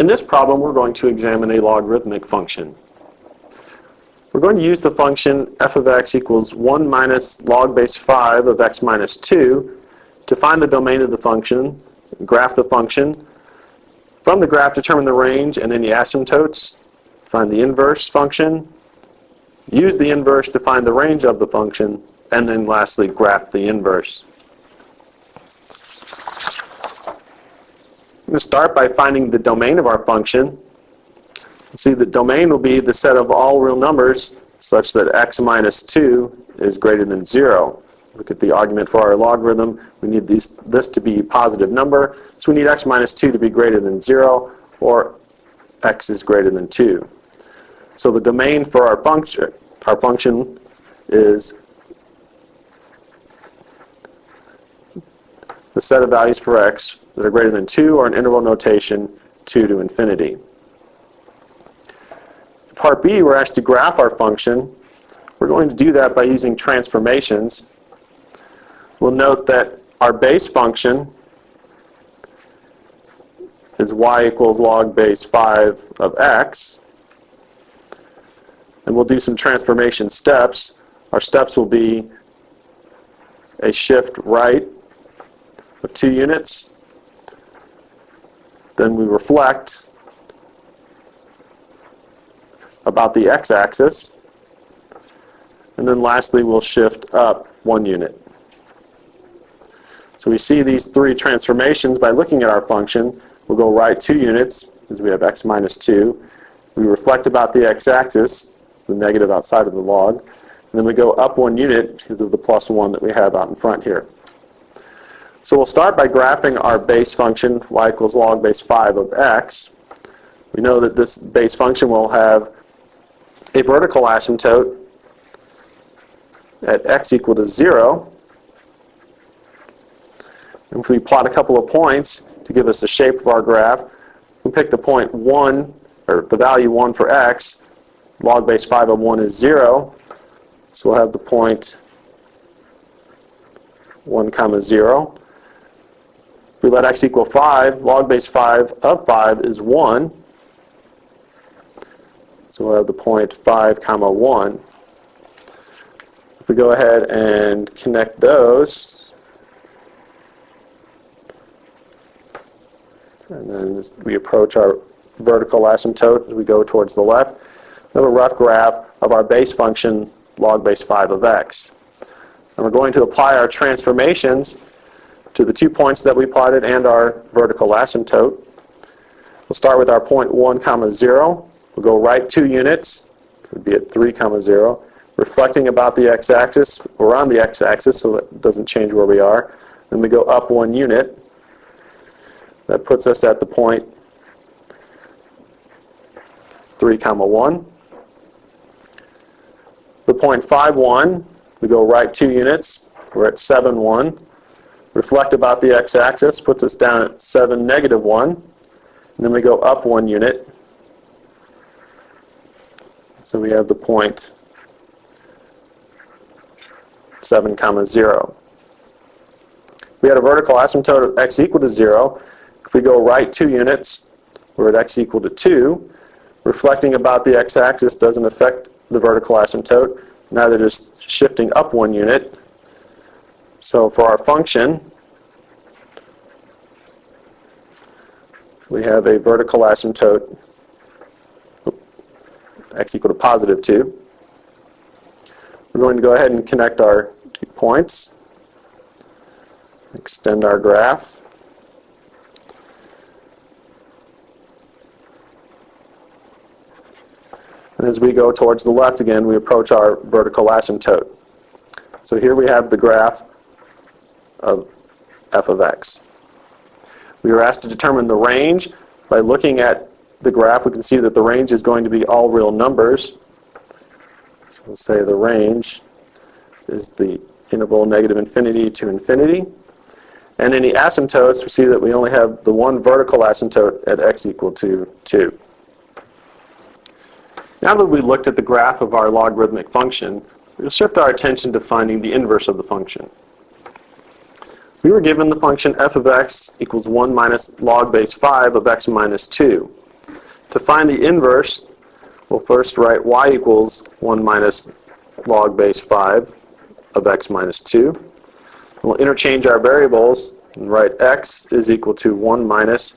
In this problem, we're going to examine a logarithmic function. We're going to use the function f of x equals 1 minus log base 5 of x minus 2 to find the domain of the function, graph the function. From the graph, determine the range and any asymptotes, find the inverse function, use the inverse to find the range of the function, and then lastly, graph the inverse. I'm going to start by finding the domain of our function. See, the domain will be the set of all real numbers such that x minus 2 is greater than 0. Look at the argument for our logarithm. We need this to be a positive number, so we need x minus 2 to be greater than 0, or x is greater than 2. So the domain for our function is the set of values for x that are greater than 2, or in interval notation, 2 to infinity. In part B, we're asked to graph our function. We're going to do that by using transformations. We'll note that our base function is y equals log base 5 of x. And we'll do some transformation steps. Our steps will be a shift right of 2 units. Then we reflect about the x-axis. And then lastly, we'll shift up 1 unit. So we see these 3 transformations by looking at our function. We'll go right 2 units, because we have x minus 2. We reflect about the x-axis, the negative outside of the log. And then we go up 1 unit because of the plus 1 that we have out in front here. So we'll start by graphing our base function, y equals log base 5 of x. We know that this base function will have a vertical asymptote at x equal to 0. And if we plot a couple of points to give us the shape of our graph, we pick the point 1, or the value 1 for x. Log base 5 of 1 is 0. So we'll have the point 1 comma 0. If we let x equal 5, log base 5 of 5 is 1. So we'll have the point 5 comma 1. If we go ahead and connect those, and then as we approach our vertical asymptote as we go towards the left, we have a rough graph of our base function, log base 5 of x. And we're going to apply our transformations to the 2 points that we plotted and our vertical asymptote. We'll start with our point 1 comma 0. We'll go right 2 units. It would be at 3 comma 0. Reflecting about the x-axis. We're on the x-axis, so that doesn't change where we are. Then we go up 1 unit. That puts us at the point 3 comma 1. The point 5 1, we go right 2 units. We're at 7 1. Reflect about the x-axis, puts us down at 7 negative 1. And then we go up 1 unit. So we have the point 7 comma 0. We had a vertical asymptote of x equal to 0. If we go right 2 units, we're at x equal to 2. Reflecting about the x-axis doesn't affect the vertical asymptote. Neither does shifting up 1 unit. So for our function, we have a vertical asymptote, x equal to positive 2. We're going to go ahead and connect our 2 points, extend our graph. And as we go towards the left again, we approach our vertical asymptote. So here we have the graph of f of x. We were asked to determine the range. By looking at the graph, we can see that the range is going to be all real numbers. So we'll say the range is the interval negative infinity to infinity. And any asymptotes, we see that we only have the one vertical asymptote at x equal to 2. Now that we looked at the graph of our logarithmic function, we'll shift our attention to finding the inverse of the function. We were given the function f of x equals 1 minus log base 5 of x minus 2. To find the inverse, we'll first write y equals 1 minus log base 5 of x minus 2. We'll interchange our variables and write x is equal to 1 minus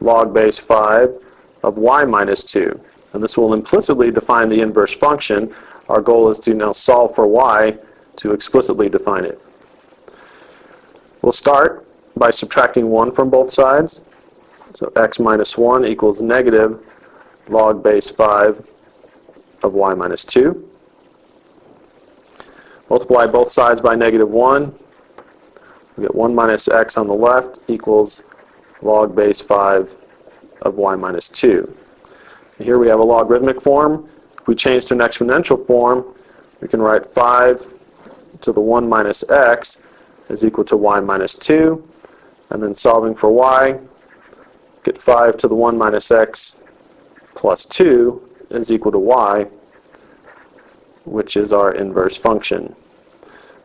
log base 5 of y minus 2. And this will implicitly define the inverse function. Our goal is to now solve for y to explicitly define it. We'll start by subtracting 1 from both sides. So x minus 1 equals negative log base 5 of y minus 2. Multiply both sides by negative 1. We get 1 minus x on the left equals log base 5 of y minus 2. And here we have a logarithmic form. If we change to an exponential form, we can write 5 to the 1 minus x is equal to y minus 2. And then solving for y, get 5 to the 1 minus x plus 2 is equal to y, which is our inverse function.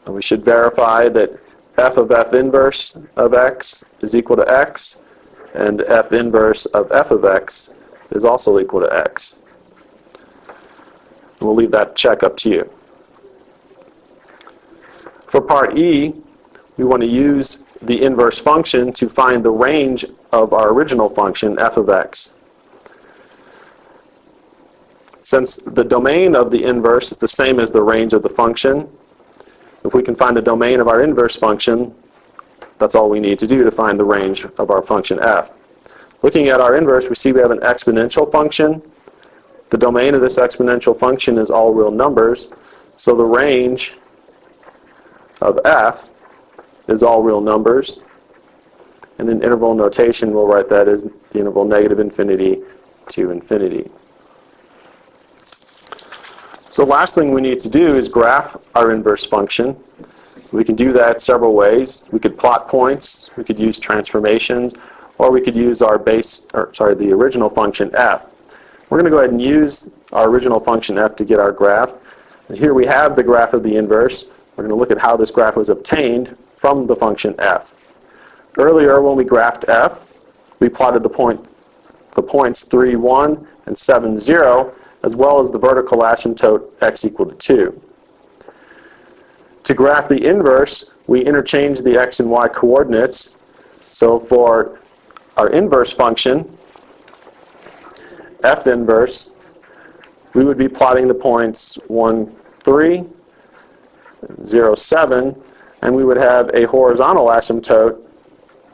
And we should verify that f of f inverse of x is equal to x, and f inverse of f of x is also equal to x. And we'll leave that check up to you. For part E, we want to use the inverse function to find the range of our original function, f of x. Since the domain of the inverse is the same as the range of the function, if we can find the domain of our inverse function, that's all we need to do to find the range of our function f. Looking at our inverse, we see we have an exponential function. The domain of this exponential function is all real numbers, so the range of f is all real numbers. And in interval notation, we'll write that as the interval negative infinity to infinity. The last thing we need to do is graph our inverse function. We can do that several ways. We could plot points, we could use transformations, or we could use our the original function f. We're going to go ahead and use our original function f to get our graph. And here we have the graph of the inverse. We're going to look at how this graph was obtained from the function f. Earlier, when we graphed f, we plotted the points 3, 1, and 7, 0, as well as the vertical asymptote x equal to 2. To graph the inverse, we interchange the x and y coordinates. So for our inverse function, f inverse, we would be plotting the points 1, 3, 0, 7, and we would have a horizontal asymptote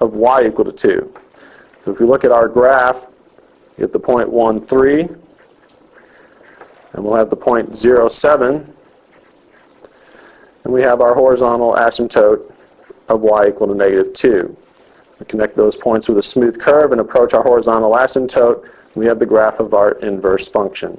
of y equal to 2. So if we look at our graph, we get the point 1, 3, and we'll have the point 0, 7, and we have our horizontal asymptote of y equal to negative 2. We connect those points with a smooth curve and approach our horizontal asymptote. We have the graph of our inverse function.